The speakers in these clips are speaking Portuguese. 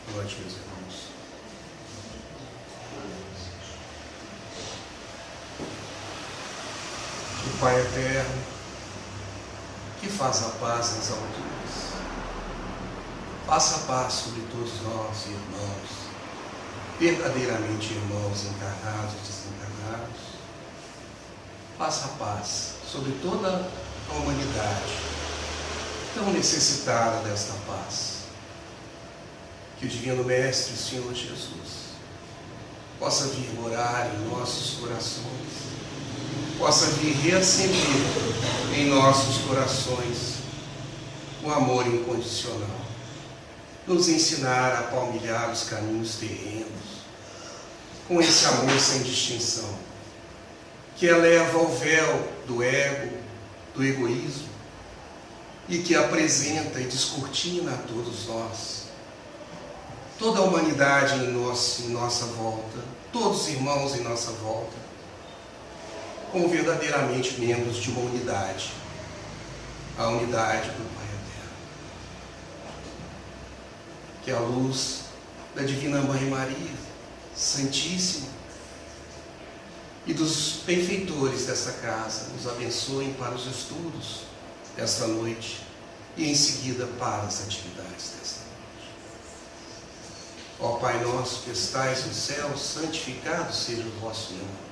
Boa noite, meus irmãos. O Pai eterno, que faz a paz nas alturas, faça a paz sobre todos nós, irmãos, verdadeiramente irmãos encarnados e desencarnados. Faça a paz sobre toda a humanidade, tão necessitada desta paz. Que o Divino Mestre, o Senhor Jesus, possa vir morar em nossos corações, possa vir reacender em nossos corações o amor incondicional, nos ensinar a palmilhar os caminhos terrenos, com esse amor sem distinção, que eleva o véu do ego, do egoísmo, e que apresenta e descortina a todos nós, toda a humanidade em nossa volta, todos os irmãos em nossa volta, como verdadeiramente membros de uma unidade, a unidade do Pai Eterno. Que a luz da Divina Mãe Maria, Santíssima, e dos benfeitores desta casa nos abençoem para os estudos desta noite e em seguida para as atividades desta noite. Ó Pai nosso que estais no céu, santificado seja o vosso nome.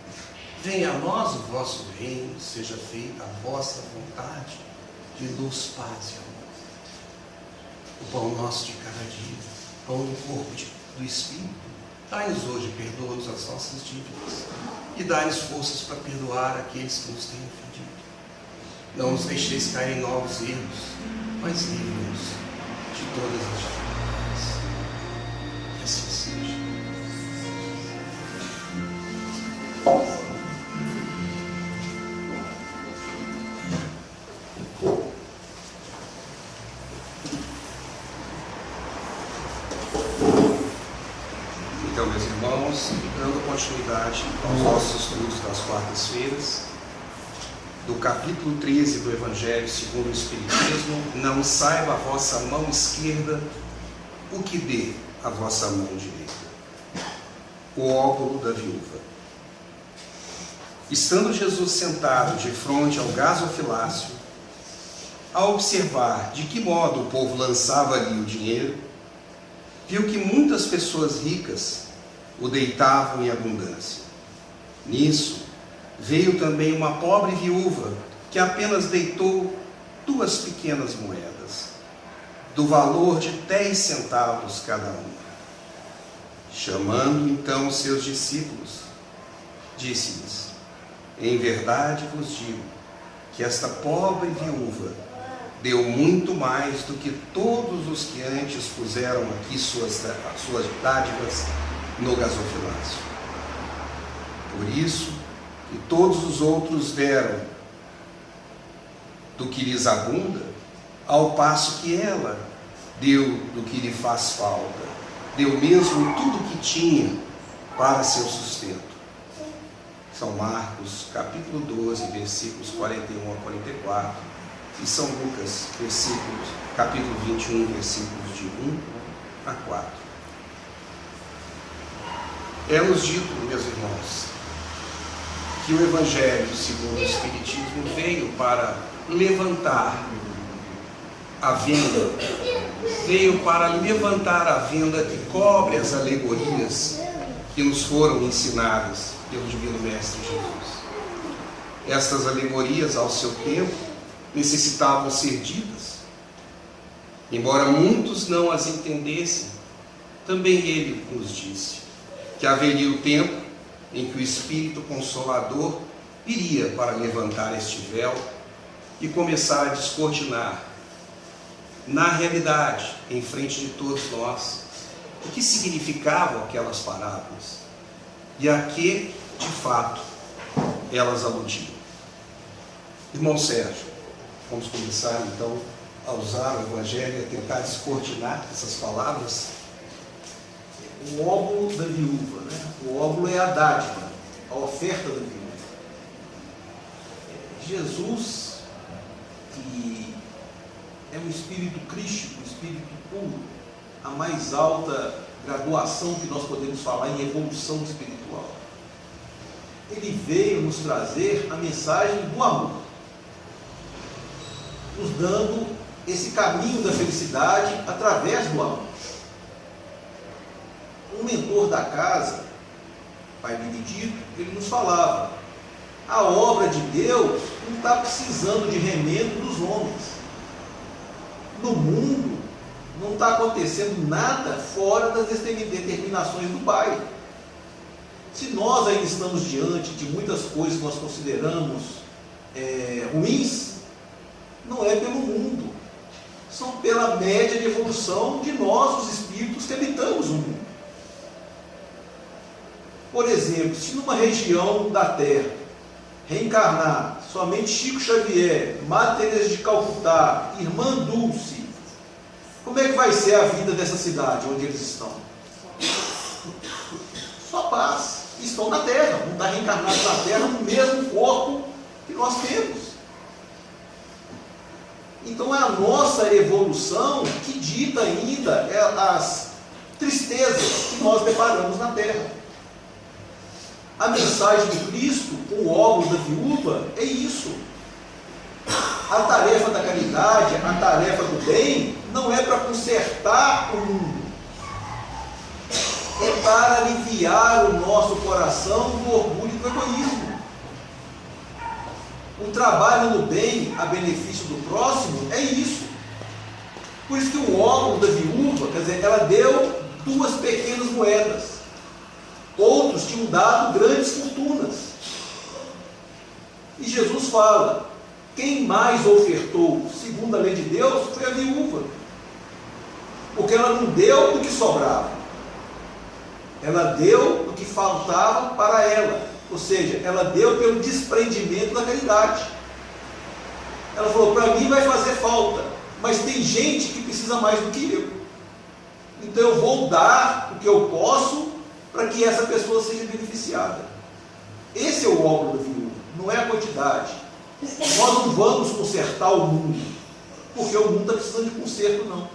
Venha a nós o vosso reino, seja feita a vossa vontade, de luz, paz e amor. O pão nosso de cada dia, pão do corpo do Espírito, dai-nos hoje, perdoa-nos as nossas dívidas e dai-nos forças para perdoar aqueles que nos têm ofendido. Não nos deixeis cair em novos erros, mas livre-nos de todas as dificuldades. Que assim seja. Então, meus irmãos, dando continuidade aos nossos estudos das quartas-feiras, do capítulo 13 do Evangelho segundo o Espiritismo, não saiba a vossa mão esquerda o que dê a vossa mão direita. O óbolo da viúva. Estando Jesus sentado de frente ao gasofilácio, a observar de que modo o povo lançava ali o dinheiro, viu que muitas pessoas ricas o deitavam em abundância. Nisso, veio também uma pobre viúva que apenas deitou 2 pequenas moedas, do valor de 10 centavos cada uma. Chamando então os seus discípulos, disse-lhes: em verdade vos digo que esta pobre viúva deu muito mais do que todos os que antes puseram aqui suas dádivas no gasofilácio. Por isso, que todos os outros deram do que lhes abunda, ao passo que ela deu do que lhe faz falta, deu mesmo tudo o que tinha para seu sustento. São Marcos, capítulo 12, versículos 41 a 44, e São Lucas, capítulo 21, versículos de 1 a 4. É-nos dito, meus irmãos, que o Evangelho segundo o Espiritismo veio para levantar a venda, que cobre as alegorias que nos foram ensinadas pelo Divino Mestre Jesus. Estas alegorias, ao seu tempo, necessitavam ser ditas. Embora muitos não as entendessem, também ele nos disse que haveria o tempo em que o Espírito Consolador viria para levantar este véu e começar a descortinar, na realidade, em frente de todos nós, o que significavam aquelas parábolas e a que, de fato, elas aludiam. Irmão Sérgio, vamos começar então a usar o Evangelho e a tentar descortinar essas palavras. O óbolo da viúva, né? O óbolo é a dádiva, a oferta da viúva. Jesus, que é um espírito crístico, um espírito puro, a mais alta graduação que nós podemos falar em evolução espiritual. Ele veio nos trazer a mensagem do amor, nos dando esse caminho da felicidade através do amor. Um mentor da casa, Pai Benedito, ele nos falava: a obra de Deus não está precisando de remendo dos homens. No mundo não está acontecendo nada fora das determinações do Pai. Se nós ainda estamos diante de muitas coisas que nós consideramos ruins, não é pelo mundo, são pela média de evolução de nós, os espíritos que habitamos o mundo. Por exemplo, se numa região da Terra reencarnar somente Chico Xavier, Madre Teresa de Calcutá, Irmã Dulce, como é que vai ser a vida dessa cidade onde eles estão? Só paz. Estão na Terra, não está reencarnado na Terra no mesmo corpo que nós temos. Então é a nossa evolução que dita ainda as tristezas que nós deparamos na Terra. A mensagem de Cristo, com o óbolo da viúva, é isso. A tarefa da caridade, a tarefa do bem, não é para consertar o mundo. É para aliviar o nosso coração do orgulho e do egoísmo. Um trabalho no bem a benefício do próximo é isso. Por isso que o óbolo da viúva, quer dizer, ela deu 2 pequenas moedas. Outros tinham dado grandes fortunas. E Jesus fala: quem mais ofertou, segundo a lei de Deus, foi a viúva. Porque ela não deu do que sobrava. Ela deu do que faltava para ela. Ou seja, ela deu pelo desprendimento da caridade. Ela falou: para mim vai fazer falta, mas tem gente que precisa mais do que eu. Então eu vou dar o que eu posso para que essa pessoa seja beneficiada. Esse é o óbolo da viúva, não é a quantidade. Nós não vamos consertar o mundo, porque o mundo está precisando de conserto, não.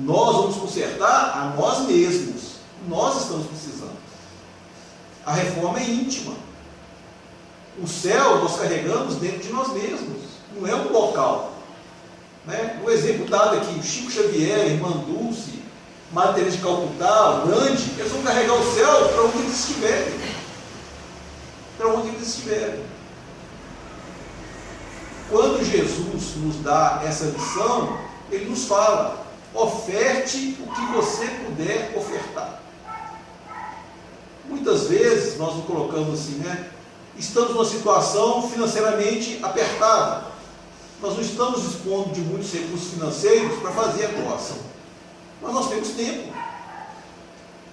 Nós vamos consertar a nós mesmos. Nós estamos precisando. A reforma é íntima. O céu nós carregamos dentro de nós mesmos, não é um local. O exemplo dado aqui, Chico Xavier, Irmã Dulce, Madre Teresa de Calcutá, o Gandhi, eles vão carregar o céu para onde eles estiverem. Para onde eles estiverem. Quando Jesus nos dá essa lição, ele nos fala: oferte o que você puder ofertar. Muitas vezes nós nos colocamos assim, estamos numa situação financeiramente apertada. Nós não estamos dispondo de muitos recursos financeiros para fazer a doação. Mas nós temos tempo.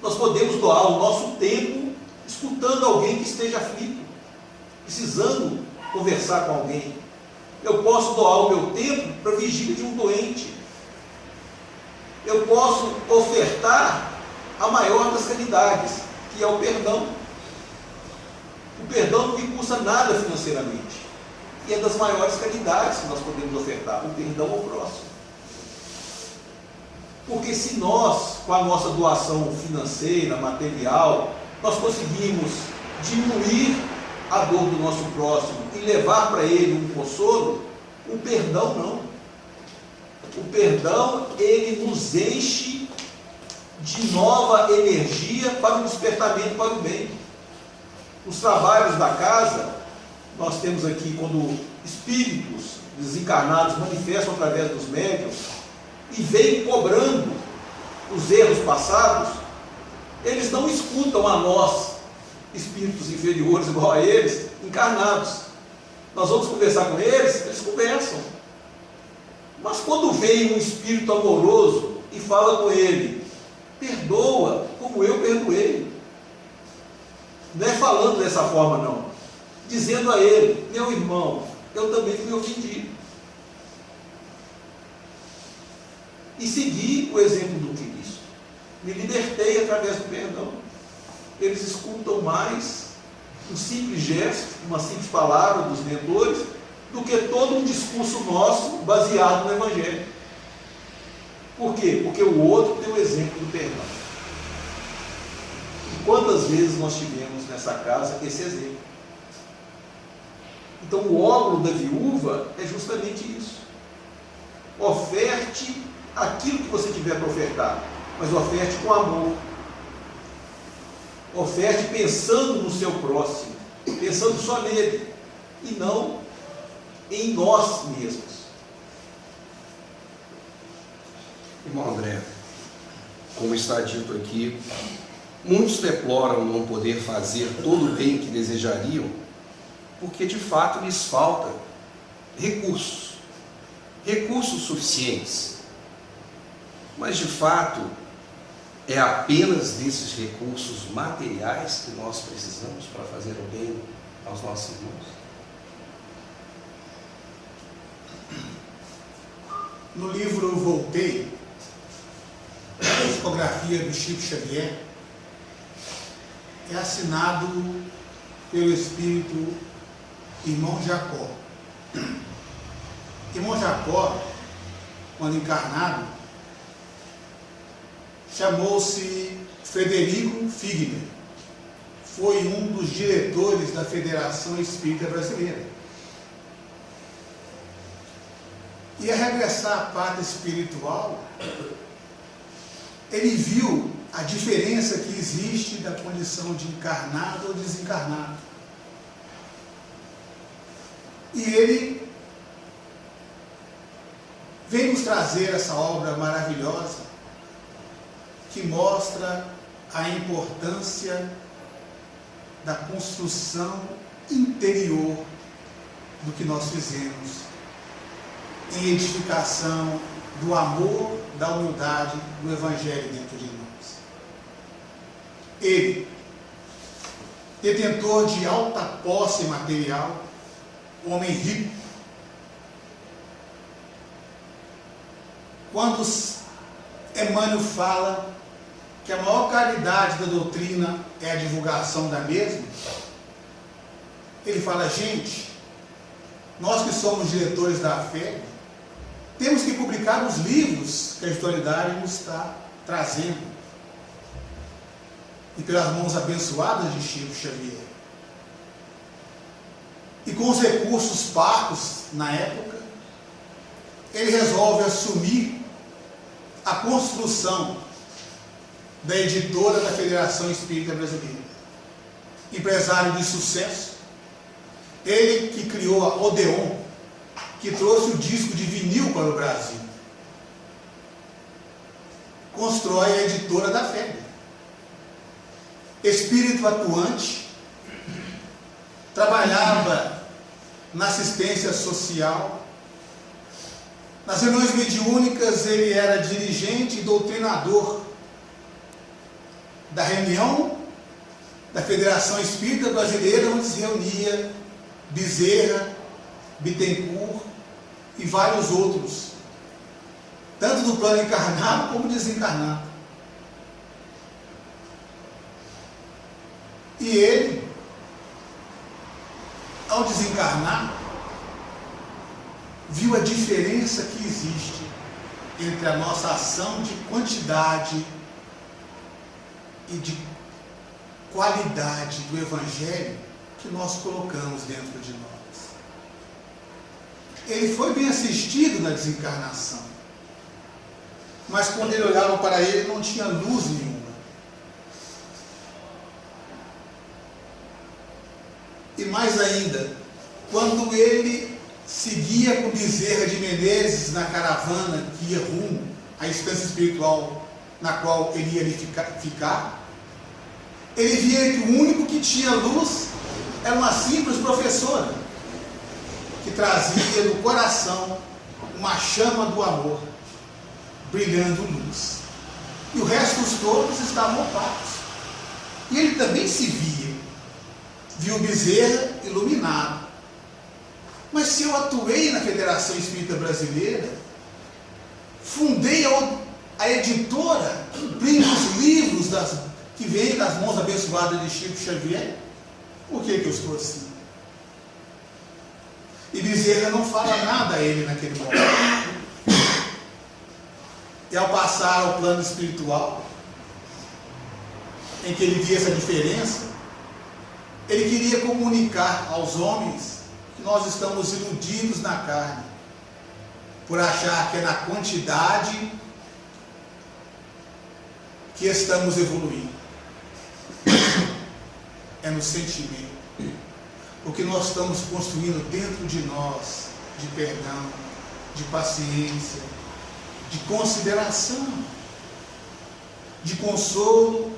Nós podemos doar o nosso tempo escutando alguém que esteja aflito, precisando conversar com alguém. Eu posso doar o meu tempo para a vigília de um doente. Eu posso ofertar a maior das caridades, que é o perdão. O perdão não me custa nada financeiramente. E é das maiores caridades que nós podemos ofertar, o perdão ao próximo. Porque se nós, com a nossa doação financeira, material, nós conseguimos diminuir a dor do nosso próximo e levar para ele um consolo, o perdão não. O perdão, ele nos enche de nova energia para o despertamento para o bem. Os trabalhos da casa, nós temos aqui quando espíritos desencarnados manifestam através dos médiuns e vêm cobrando os erros passados, eles não escutam a nós, espíritos inferiores igual a eles, encarnados. Nós vamos conversar com eles, eles conversam. Mas quando vem um espírito amoroso e fala com ele: perdoa como eu perdoei. Não é falando dessa forma, não. Dizendo a ele: meu irmão, eu também fui ofendido. E segui o exemplo do Cristo. Me libertei através do perdão. Eles escutam mais um simples gesto, uma simples palavra dos mentores, do que todo um discurso nosso baseado no Evangelho. Por quê? Porque o outro tem o exemplo do perdão. E quantas vezes nós tivemos nessa casa esse exemplo? Então o óbolo da viúva é justamente isso. Oferte aquilo que você tiver para ofertar, mas oferte com amor. Oferte pensando no seu próximo, pensando só nele, e não em nós mesmos. Irmão André, como está dito aqui, muitos deploram não poder fazer todo o bem que desejariam, porque de fato lhes falta recursos suficientes. Mas de fato, é apenas desses recursos materiais que nós precisamos para fazer o bem aos nossos irmãos? No livro Voltei, a psicografia do Chico Xavier, é assinado pelo espírito Irmão Jacó. Irmão Jacó, quando encarnado, chamou-se Frederico Figner. Foi um dos diretores da Federação Espírita Brasileira. E a regressar à pátria espiritual, ele viu a diferença que existe da condição de encarnado ou desencarnado. E ele vem nos trazer essa obra maravilhosa que mostra a importância da construção interior do que nós fizemos em edificação do amor, da humildade, do Evangelho dentro de nós. Ele, detentor de alta posse material, homem rico, quando Emmanuel fala que a maior caridade da doutrina é a divulgação da mesma, ele fala: gente, nós que somos diretores da fé, temos que publicar os livros que a espiritualidade nos está trazendo, e pelas mãos abençoadas de Chico Xavier. E com os recursos parcos na época, ele resolve assumir a construção da editora da Federação Espírita Brasileira. Empresário de sucesso, ele que criou a Odeon, que trouxe o disco de vinil para o Brasil. Constrói a editora da FEB. Espírito atuante, trabalhava na assistência social. Nas reuniões mediúnicas ele era dirigente e doutrinador da reunião da Federação Espírita Brasileira, onde se reunia Bezerra, Bittencourt e vários outros, tanto do plano encarnado como desencarnado. E ele, ao desencarnar, viu a diferença que existe entre a nossa ação de quantidade e de qualidade do Evangelho que nós colocamos dentro de nós. Ele foi bem assistido na desencarnação, mas quando ele olhava para ele não tinha luz nenhuma. E mais ainda, quando ele seguia com Bezerra de Menezes na caravana que ia rumo à instância espiritual na qual ele ia ficar, ele via que o único que tinha luz era uma simples professora, que trazia no coração uma chama do amor, brilhando luz. E o resto dos todos estavam opacos. E ele também se viu Bezerra iluminado. Mas se eu atuei na Federação Espírita Brasileira, fundei a editora, imprimo os livros que vêm das mãos abençoadas de Chico Xavier, por que eu estou assim? E Bezerra não fala nada a ele naquele momento. E ao passar ao plano espiritual, em que ele via essa diferença, ele queria comunicar aos homens que nós estamos iludidos na carne, por achar que é na quantidade que estamos evoluindo. É no sentimento. O que nós estamos construindo dentro de nós, de perdão, de paciência, de consideração, de consolo,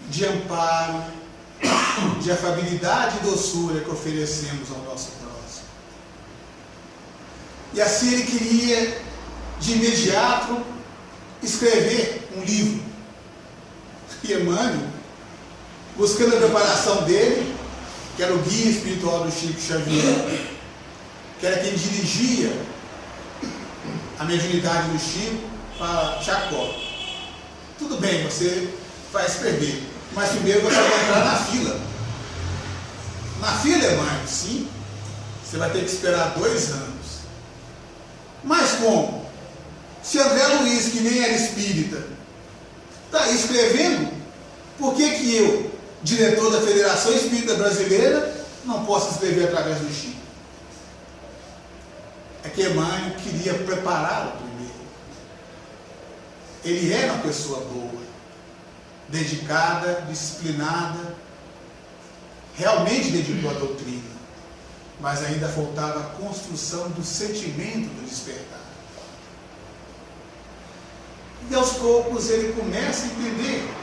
de amparo, de afabilidade e doçura que oferecemos ao nosso próximo. E assim ele queria, de imediato, escrever um livro. E Emmanuel, buscando a preparação dele, que era o guia espiritual do Chico Xavier, que era quem dirigia a mediunidade do Chico, fala: Jacó, tudo bem, você vai escrever, mas primeiro você vai entrar na fila. Na fila, Emmanuel, sim, você vai ter que esperar 2 anos. Mas como? Se André Luiz, que nem era espírita, está aí escrevendo, por que que eu, diretor da Federação Espírita Brasileira, não posso escrever através do Chico? É que Emmanuel queria prepará-lo primeiro. Ele era uma pessoa boa, dedicada, disciplinada, realmente dedicou à doutrina, mas ainda faltava a construção do sentimento do despertar. E aos poucos ele começa a entender.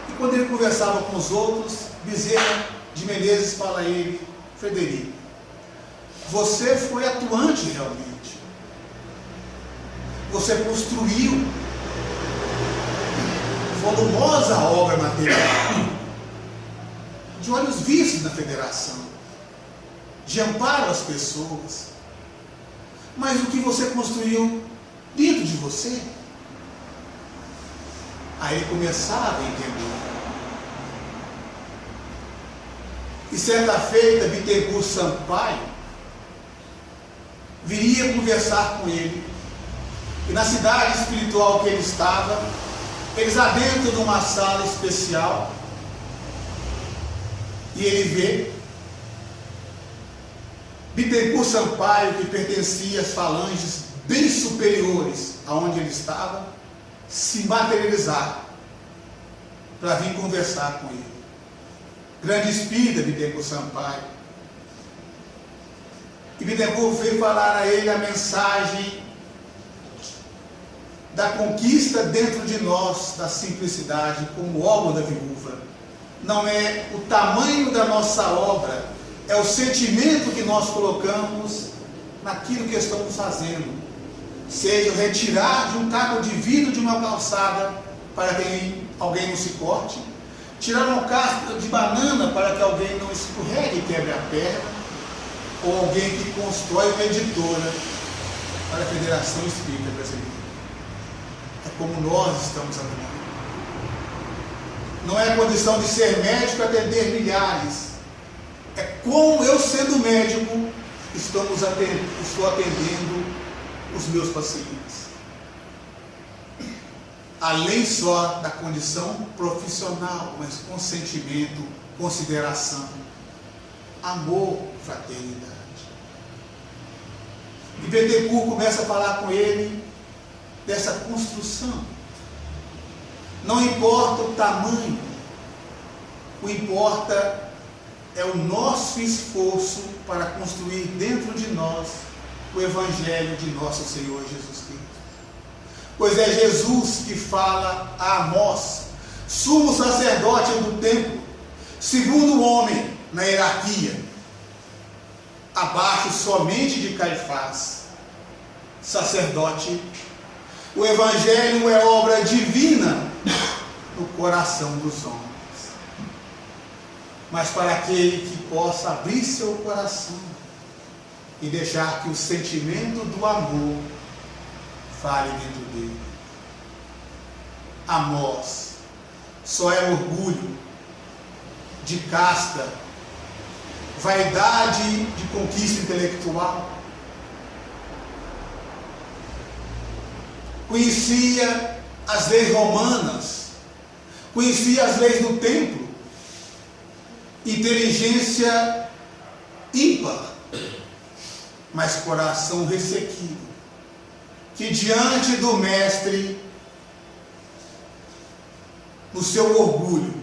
E quando ele conversava com os outros, Bezerra de Menezes fala a ele: Frederico, você foi atuante realmente. Você construiu volumosa obra material, de olhos vistos na federação, de amparo às pessoas. Mas o que você construiu dentro de você? Aí ele começava a entender. E certa feita, Bittencourt Sampaio viria conversar com ele. E na cidade espiritual que ele estava, eles adentram de uma sala especial, e ele vê Bittencourt Sampaio, que pertencia às falanges bem superiores aonde ele estava, se materializar para vir conversar com ele. Grande espírita Bittencourt Sampaio. E Bittencourt veio falar a ele a mensagem da conquista dentro de nós, da simplicidade, como órgão da viúva. Não é o tamanho da nossa obra, é o sentimento que nós colocamos naquilo que estamos fazendo. Seja retirar de um caco de vidro de uma calçada para que alguém não se corte, tirar uma casca de banana para que alguém não escorregue e quebre a perna, ou alguém que constrói uma editora para a Federação Espírita Brasileira. É como nós estamos atuando. Não é a condição de ser médico atender milhares. É como eu, sendo médico, estou atendendo os meus pacientes. Além só da condição profissional, mas com sentimento, consideração, amor, fraternidade. E Bittencourt começa a falar com ele dessa construção. Não importa o tamanho, o que importa é o nosso esforço para construir dentro de nós o Evangelho de nosso Senhor Jesus Cristo. Pois é Jesus que fala a Amós, sumo sacerdote do templo, segundo o homem na hierarquia, abaixo somente de Caifás, sacerdote. O Evangelho é obra divina no coração dos homens. Mas para aquele que possa abrir seu coração e deixar que o sentimento do amor fale dentro dele. Amós só é orgulho de casta, vaidade de conquista intelectual. conhecia as leis romanas, conhecia as leis do templo, inteligência ímpar, mas coração ressequido, que diante do mestre, no seu orgulho,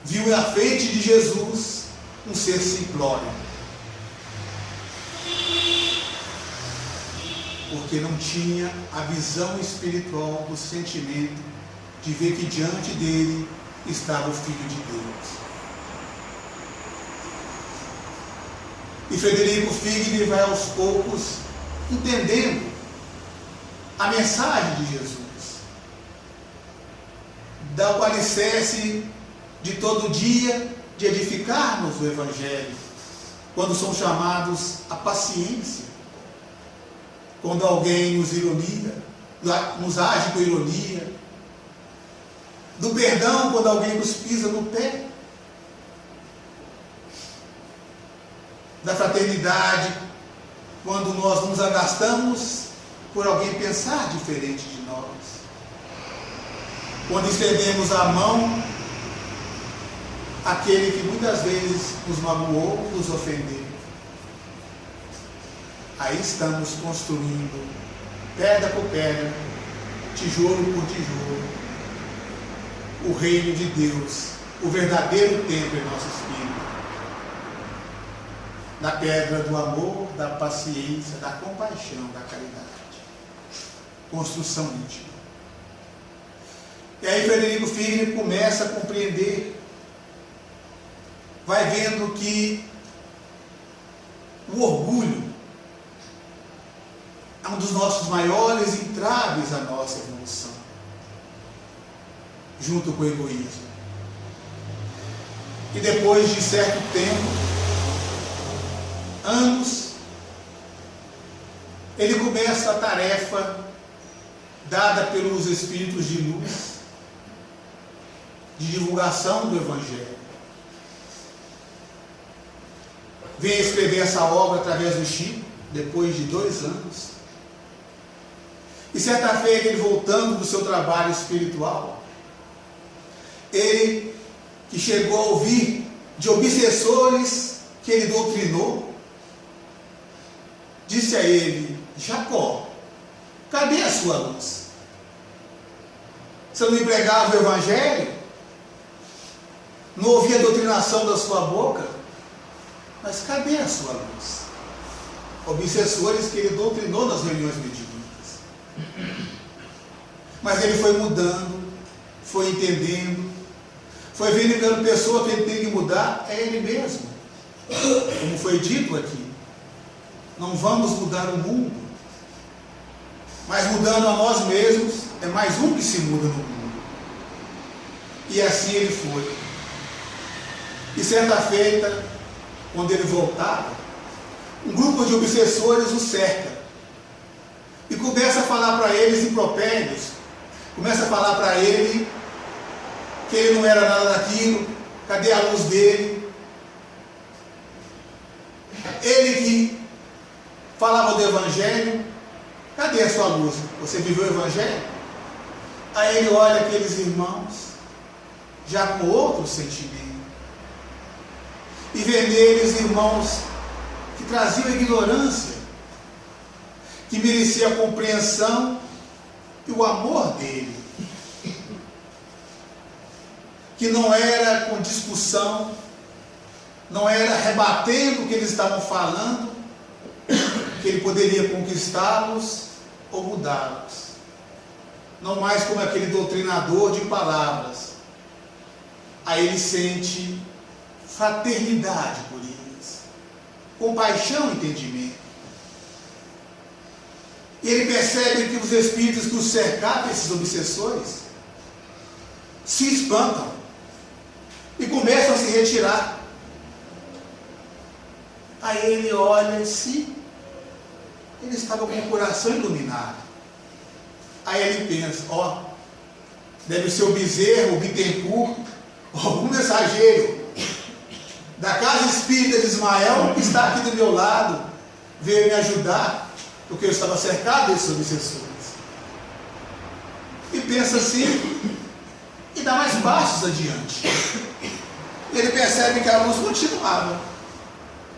viu na frente de Jesus um ser simplório, porque não tinha a visão espiritual do sentimento de ver que diante dele estava o Filho de Deus. E Frederico Figli vai aos poucos entendendo a mensagem de Jesus, dá o alicerce de todo dia de edificar-nos o Evangelho, quando são chamados à paciência, quando alguém nos ironia, nos age com ironia, do perdão quando alguém nos pisa no pé, da fraternidade quando nós nos agastamos por alguém pensar diferente de nós, quando estendemos a mão àquele que muitas vezes nos magoou, nos ofendeu. Aí estamos construindo, pedra por pedra, tijolo por tijolo, o reino de Deus, o verdadeiro templo em nosso espírito, da pedra do amor, da paciência, da compaixão, da caridade. Construção íntima. E aí Frederico Figli começa a compreender, vai vendo que o orgulho é um dos nossos maiores entraves à nossa evolução, junto com o egoísmo. E depois de certo tempo, anos, ele começa a tarefa dada pelos Espíritos de luz, de divulgação do Evangelho. Vem escrever essa obra através do Chico, depois de 2 anos. E certa feita, ele voltando do seu trabalho espiritual, ele que chegou a ouvir de obsessores que ele doutrinou, disse a ele: Jacó, cadê a sua luz? Você não empregava o Evangelho? Não ouvia a doutrinação da sua boca? Mas cadê a sua luz? Obsessores que ele doutrinou nas reuniões mediúnicas. Mas ele foi mudando, foi entendendo, foi vendo que a pessoa que ele tem que mudar é ele mesmo. Como foi dito aqui, não vamos mudar o mundo, mas mudando a nós mesmos, é mais um que se muda no mundo. E assim ele foi. E certa feita, quando ele voltava, um grupo de obsessores o cerca e começa a falar para eles impropérios, começa a falar para ele que ele não era nada daquilo, cadê a luz dele? Ele que falava do Evangelho, cadê a sua luz? Você viveu o Evangelho? Aí ele olha aqueles irmãos, já com outro sentimento, e vê neles irmãos que traziam ignorância, que merecia a compreensão e o amor dele, que não era com discussão, não era rebatendo o que eles estavam falando, que ele poderia conquistá-los ou mudá-los. Não mais como aquele doutrinador de palavras. Aí ele sente fraternidade por eles, compaixão e entendimento. E ele percebe que os espíritos que o cercavam, esses obsessores, se espantam e começam a se retirar. Aí ele olha e se ele estava com o coração iluminado. Aí ele pensa: ó, deve ser o Bezerra, o Bittencourt, algum mensageiro da Casa Espírita de Ismael, que está aqui do meu lado, veio me ajudar. porque eu estava cercado desses obsessores. E pensa assim, e dá mais passos adiante. E ele percebe que a luz continuava.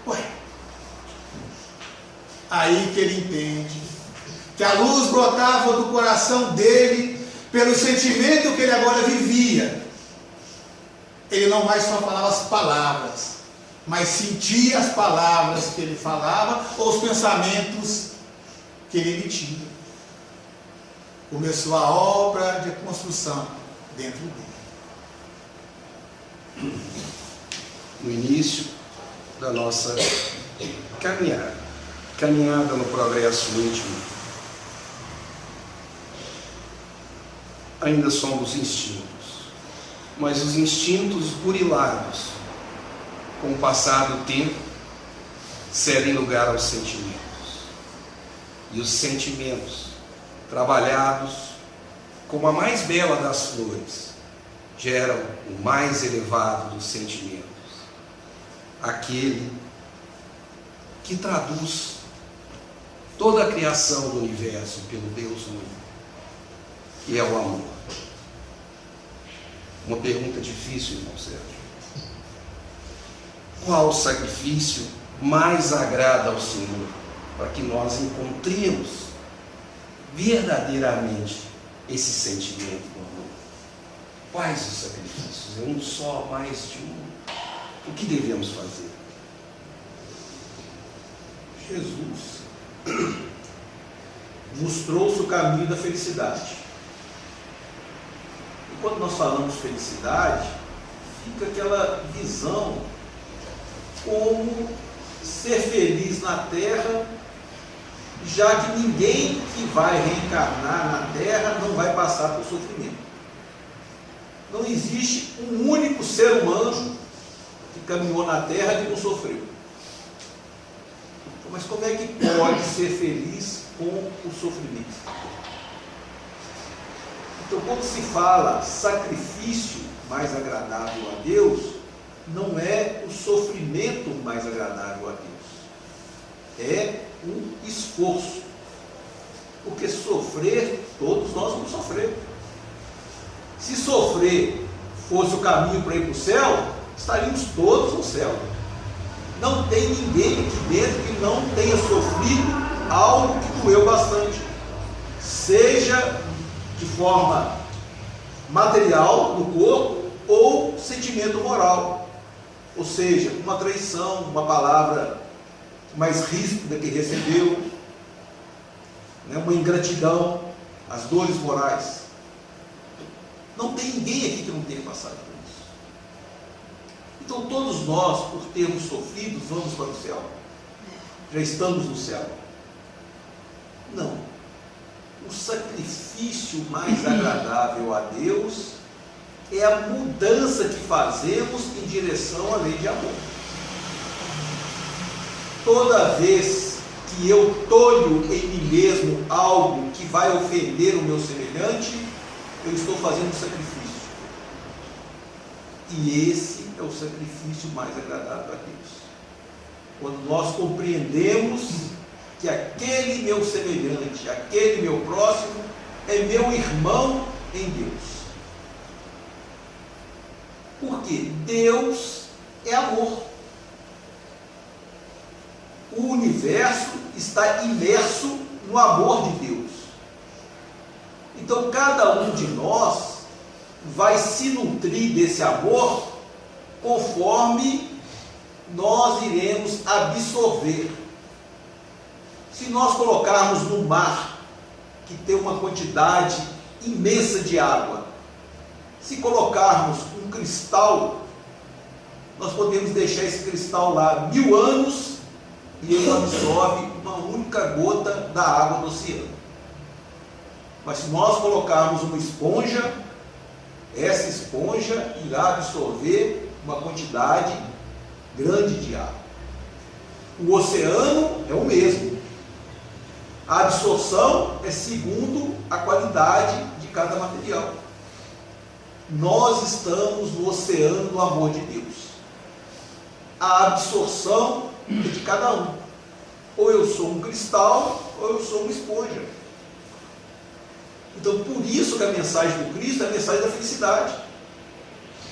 Ué. Aí que ele entende que a luz brotava do coração dele pelo sentimento que ele agora vivia. Ele não mais só falava as palavras, mas sentia as palavras que ele falava ou os pensamentos que ele emitia. Começou a obra de construção dentro dele. No início da nossa caminhada no progresso íntimo, ainda somos instintos, mas os instintos burilados, com o passar do tempo, cedem lugar aos sentimentos. E os sentimentos, trabalhados como a mais bela das flores, geram o mais elevado dos sentimentos, aquele que traduz toda a criação do universo pelo Deus único, que é o amor. Uma pergunta difícil, irmão Sérgio. Qual sacrifício mais agrada ao Senhor para que nós encontremos verdadeiramente esse sentimento do amor? Quais os sacrifícios? É um só, mais de um? O que devemos fazer? Jesus nos trouxe o caminho da felicidade. E quando nós falamos felicidade, fica aquela visão como ser feliz na Terra, já que ninguém que vai reencarnar na Terra não vai passar por sofrimento. Não existe um único ser humano que caminhou na Terra que não sofreu. Mas como é que pode ser feliz com o sofrimento? Então, quando se fala sacrifício mais agradável a Deus, não é o sofrimento mais agradável a Deus, é um esforço. Porque sofrer, todos nós vamos sofrer. Se sofrer fosse o caminho para ir para o céu, estaríamos todos no céu. Não tem ninguém aqui dentro que não tenha sofrido algo que doeu bastante, seja de forma material no corpo ou sentimento moral, ou seja, uma traição, uma palavra mais ríspida que recebeu, uma ingratidão, as dores morais. Não tem ninguém aqui que não tenha passado por isso. Então todos nós, por termos sofrido, vamos para o céu. Já estamos no céu. Não. O sacrifício mais agradável a Deus é a mudança que fazemos em direção à lei de amor. Toda vez que eu tolho em mim mesmo algo que vai ofender o meu semelhante, eu estou fazendo um sacrifício. E esse é o sacrifício mais agradável a Deus. Quando nós compreendemos que aquele meu semelhante, aquele meu próximo, é meu irmão em Deus. Porque Deus é amor. O universo está imerso no amor de Deus. Então cada um de nós vai se nutrir desse amor conforme nós iremos absorver. Se nós colocarmos no mar, que tem uma quantidade imensa de água, se colocarmos um cristal, nós podemos deixar esse cristal lá 1000 anos e ele absorve uma única gota da água do oceano. Mas se nós colocarmos uma esponja, essa esponja irá absorver uma quantidade grande de água. O oceano é o mesmo. A absorção é segundo a qualidade de cada material. Nós estamos no oceano do amor de Deus. A absorção é de cada um. Ou eu sou um cristal, ou eu sou uma esponja. Então, por isso que a mensagem do Cristo é a mensagem da felicidade.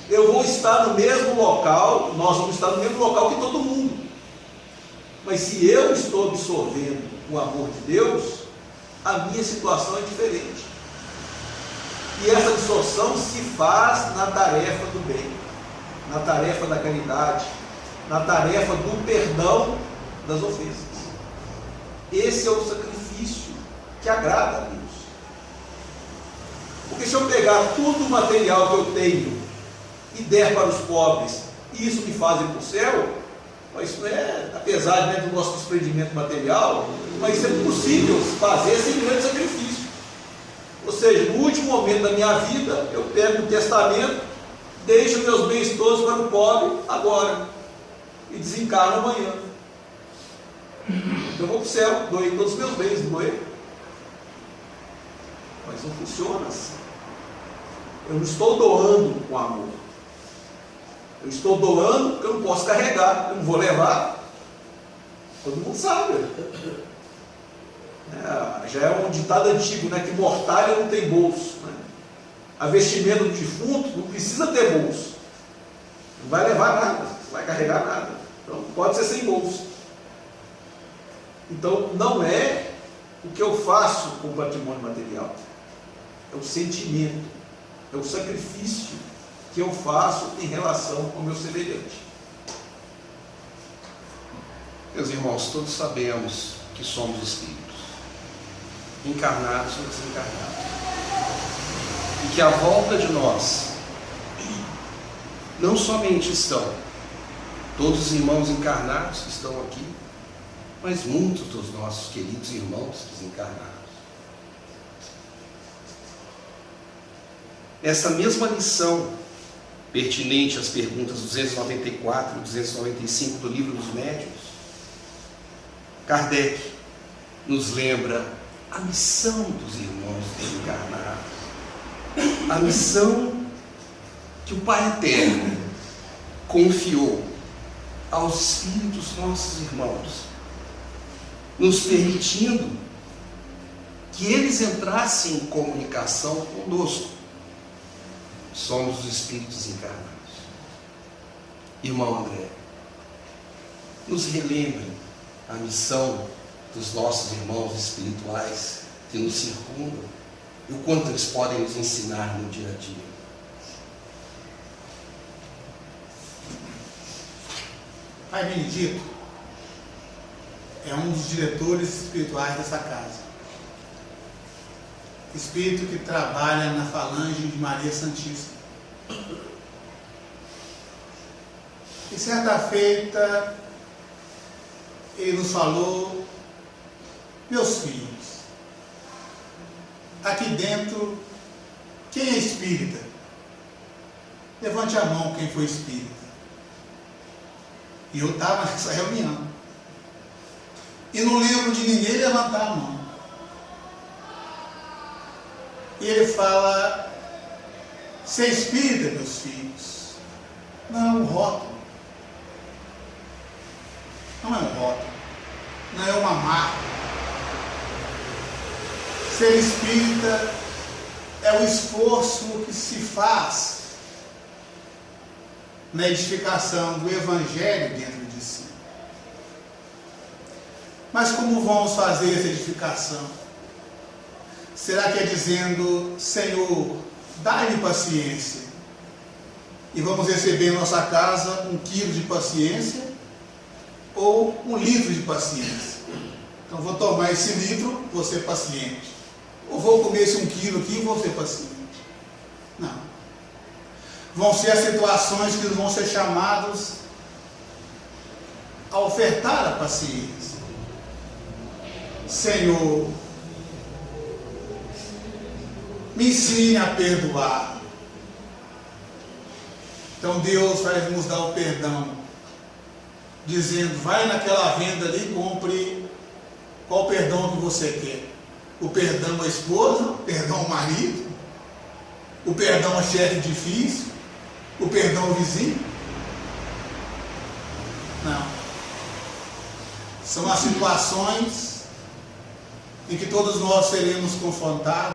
Eu vou estar no mesmo local, nós vamos estar no mesmo local que todo mundo. Mas se eu estou absorvendo o amor de Deus, a minha situação é diferente. E essa absorção se faz na tarefa do bem, na tarefa da caridade, na tarefa do perdão das ofensas. Esse é o sacrifício que agrada a Deus. Porque se eu pegar tudo o material que eu tenho e der para os pobres, e isso me faz ir para o céu, mas isso não é, apesar do nosso desprendimento material, mas isso é possível fazer sem grande sacrifício. Ou seja, no último momento da minha vida, eu pego o testamento, deixo meus bens todos para o pobre agora, e desencarno amanhã. Eu vou para o céu, doei todos os meus bens, não doei? Mas não funciona assim. Eu não estou doando com amor. Eu estou doando porque eu não posso carregar, eu não vou levar. Todo mundo sabe. Já é um ditado antigo, né, que mortalha não tem bolso. Né? A vestimenta do defunto não precisa ter bolso. Não vai levar nada, não vai carregar nada. Então pode ser sem bolso. Então não é o que eu faço com o patrimônio material. É o sentimento, é o sacrifício que eu faço em relação ao meu semelhante. Meus irmãos, todos sabemos que somos espíritos, encarnados ou desencarnados, e que à volta de nós não somente estão todos os irmãos encarnados que estão aqui, mas muitos dos nossos queridos irmãos desencarnados. Essa mesma lição, pertinente às perguntas 294 e 295 do Livro dos Médiuns, Kardec nos lembra a missão dos irmãos desencarnados, a missão que o Pai Eterno confiou aos espíritos nossos irmãos, nos permitindo que eles entrassem em comunicação conosco. Somos os espíritos encarnados. Irmão André, nos relembre a missão dos nossos irmãos espirituais que nos circundam e o quanto eles podem nos ensinar no dia a dia. Pai Benedito é um dos diretores espirituais dessa casa. Espírito que trabalha na falange de Maria Santíssima. E certa feita, ele nos falou: meus filhos, aqui dentro, quem é espírita? Levante a mão quem foi espírita. E eu estava nessa reunião. E não lembro de ninguém levantar a mão. E ele fala: ser espírita, meus filhos, não é um rótulo. Não é um rótulo. Não é uma marca. Ser espírita é o esforço que se faz na edificação do Evangelho dentro de si. Mas como vamos fazer essa edificação? Será que é dizendo: Senhor, dai-me paciência, e vamos receber em nossa casa 1 quilo de paciência ou 1 litro de paciência? Então vou tomar esse litro, vou ser paciente. Ou vou comer esse 1 quilo aqui e vou ser paciente. Não. Vão ser as situações que vão ser chamados a ofertar a paciência. Senhor, me ensine a perdoar. Então Deus vai nos dar o perdão, dizendo: vai naquela venda ali e compre qual perdão que você quer. O perdão à esposa, o perdão ao marido, o perdão ao chefe difícil, o perdão ao vizinho. Não. São as situações em que todos nós seremos confrontados.